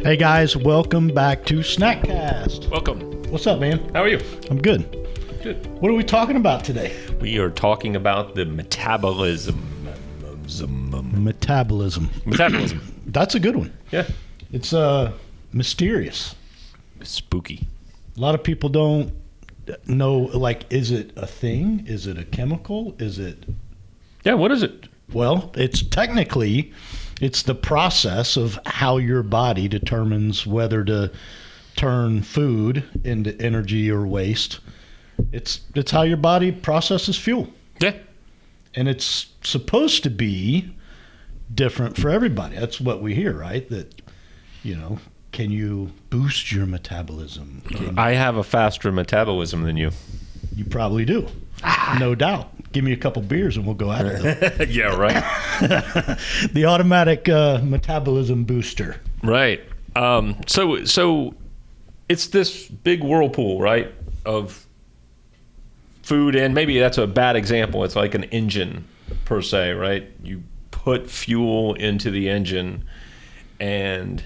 Hey guys, welcome back to Snackcast. Welcome. What's up, man? How are you? I'm good. Good. What are we talking about today? We are talking about the metabolism. Metabolism. Metabolism. That's a good one. Yeah. It's mysterious. Spooky. A lot of people don't know, like, is it a thing? Is it a chemical? Is it... Yeah, what is it? Well, it's the process of how your body determines whether to turn food into energy or waste. It's how your body processes fuel. Yeah. And it's supposed to be different for everybody. That's what we hear, right? That, can you boost your metabolism? I have a faster metabolism than you. You probably do. No doubt. Give me a couple beers and we'll go at it. Yeah, right. The automatic metabolism booster. Right. So it's this big whirlpool, right, of food, and maybe that's a bad example. It's like an engine per se, right? You put fuel into the engine and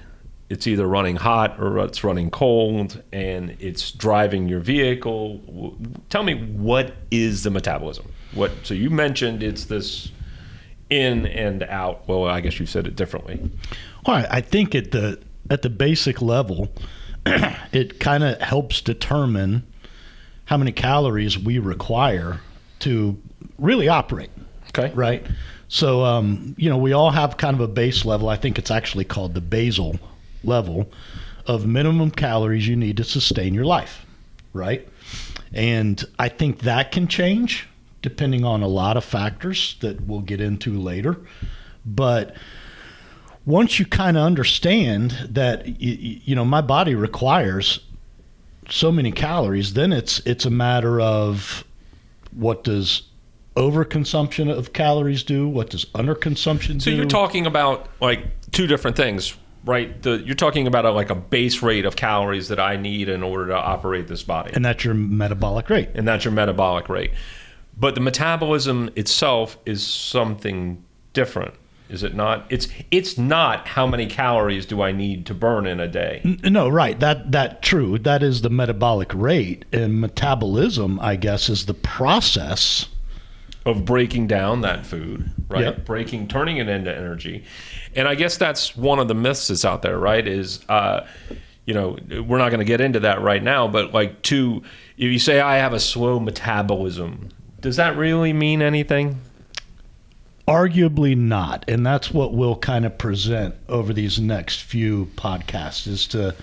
it's either running hot or it's running cold and it's driving your vehicle. Tell me, what is the metabolism? So you mentioned it's this in and out. Well, I guess you said it differently. Well, I think at the basic level, it kind of helps determine how many calories we require to really operate. Okay. Right. So, we all have kind of a base level. I think it's actually called the basal level of minimum calories you need to sustain your life. Right. And I think that can change depending on a lot of factors that we'll get into later. But once you kind of understand that, my body requires so many calories, then it's a matter of what does overconsumption of calories do? What does underconsumption do? So you're talking about like two different things, right? You're talking about a base rate of calories that I need in order to operate this body. And that's your metabolic rate. But the metabolism itself is something different, is it not? It's not how many calories do I need to burn in a day. No, right. That true. That is the metabolic rate. And metabolism, I guess, is the process of breaking down that food, right? Yep. Turning it into energy. And I guess that's one of the myths that's out there, right? Is, we're not going to get into that right now, but if you say I have a slow metabolism, does that really mean anything? Arguably not. And that's what we'll kind of present over these next few podcasts, is to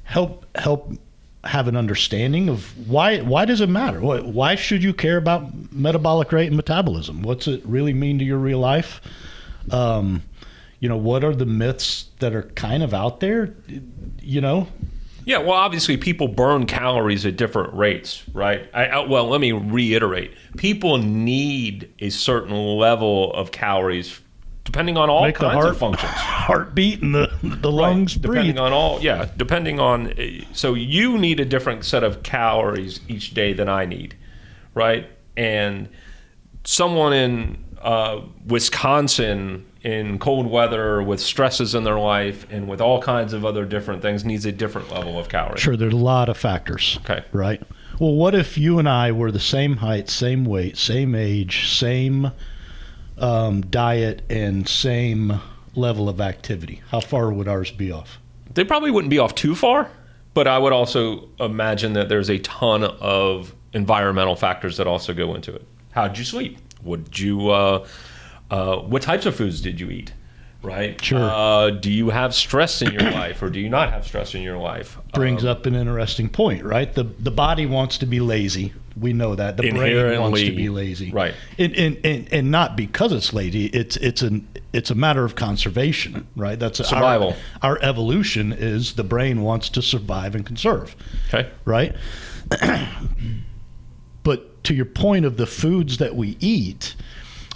help have an understanding of why does it matter? Why should you care about metabolic rate and metabolism? What's it really mean to your real life? What are the myths that are kind of out there? Yeah, well, obviously people burn calories at different rates, right? Let me reiterate. People need a certain level of calories depending on all kinds of functions. Heartbeat and the lungs breathe. So you need a different set of calories each day than I need, right? And someone in Wisconsin in cold weather with stresses in their life and with all kinds of other different things needs a different level of calories. Sure, there's a lot of factors. Okay. Right? Well, what if you and I were the same height, same weight, same age, same diet, and same level of activity? How far would ours be off? They probably wouldn't be off too far, but I would also imagine that there's a ton of environmental factors that also go into it. How'd you sleep? What types of foods did you eat? Right? Sure. Do you have stress in your life or do you not have stress in your life? Brings up an interesting point, right? The body wants to be lazy. We know that. The brain wants to be lazy. Right. And not because it's lazy. It's a matter of conservation, right? That's survival. Our evolution is the brain wants to survive and conserve. Okay. Right? But to your point of the foods that we eat,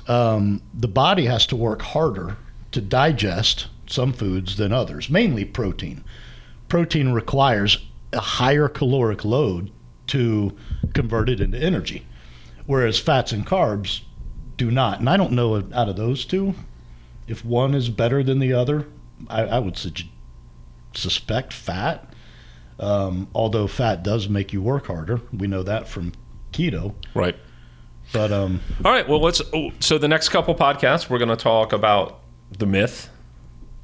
the body has to work harder to digest some foods than others, mainly protein. Protein requires a higher caloric load to convert it into energy, whereas fats and carbs do not. And I don't know out of those two if one is better than the other. I would suspect fat. Although fat does make you work harder. We know that from keto. Right. But all right. Well, so the next couple podcasts, we're going to talk about the myth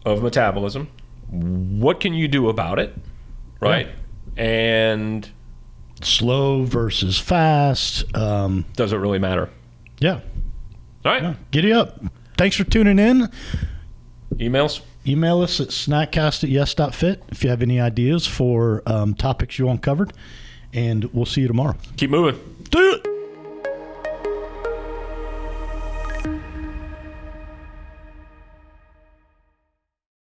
of metabolism. What can you do about it? Right. Yeah. And slow versus fast. Does it really matter? Yeah. All right. Yeah. Giddy up. Thanks for tuning in. Emails? Email us at snackcast@yes.fit if you have any ideas for topics you want covered. And we'll see you tomorrow. Keep moving. Do it.